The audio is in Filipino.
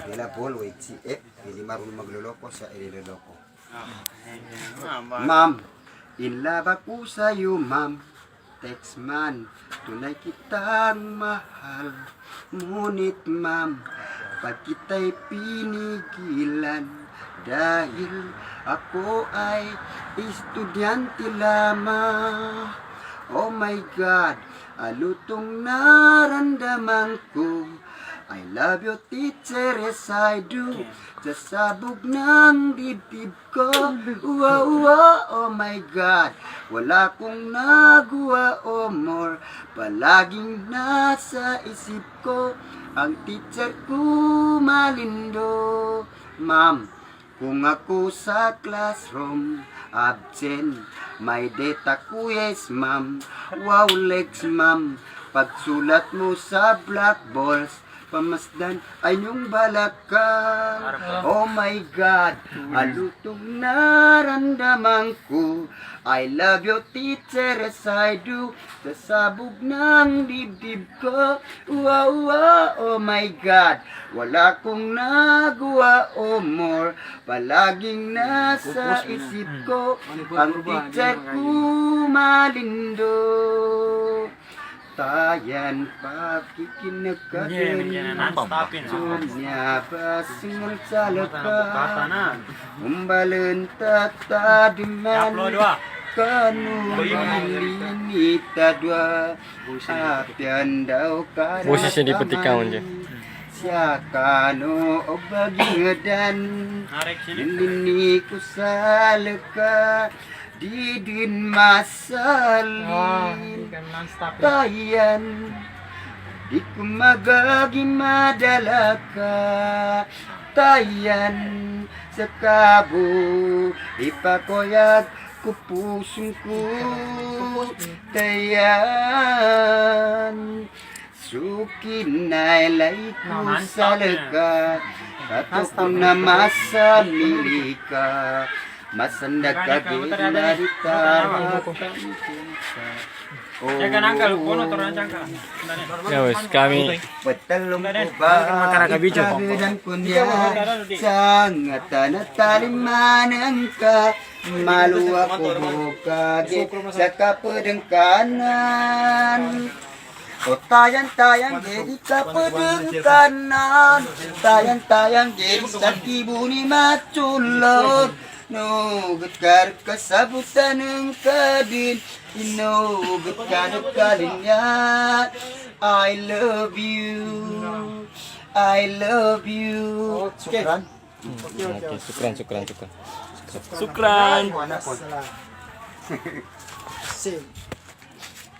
Nila Paul, wait si F. Hindi marunong magloloko siya, ililoloko. Ma'am, in love ako sa'yo, ma'am. Text man, tunay kitang mahal. Ngunit ma'am, pag kita'y pinigilan, dahil ako ay estudyante lamang. Oh my God, alutong naramdaman ko. I love you, teacher, yes I do. Sasabog ng dibdib ko. Wow, wow, oh my God. Wala kong nagawa o more. Palaging nasa isip ko ang teacher ko malindo. Ma'am, kung ako sa classroom absent, may data ko, yes ma'am. Wow, legs ma'am. Pagsulat mo sa blackboards, pamasdan ay yung balakang. Oh my God, alutong naramdaman ko. I love you, teacher, as I do. Sasabog ng dibdib ko. Wow, wow, oh my God. Wala kong nagawa o more. Palaging nasa isip ko ang teacher ko malindo. Tayan pakikinagkakin Sunya basingal sa laka Umbalun tatadiman Kanu linita dua Apian daw kada Posisi di petikawan dia. Siya kanu o bagingadan Nilini ko sa laka Didin masalin Tayan Di ko magaging madala ka Tayan Sa kabo Ipakoyag ko pusong ko Tayan Sukin na ilay ko sa laga Kato ko na masamili ka Masandag kagin na rita Ya wes, kami Patalong ko ba Ikagidan ko niya Sangatan at talimanan ka Maluwa ko bukagit Sa kapadang kanan O tayang-tayang gedi kapadang kanan Tayang-tayang gedi sa kibo ni matulog Nugat ka kasabutan ng kadin Inugat ka ng kalinyan I love you I love you Sukran? Oke, syukran. Sing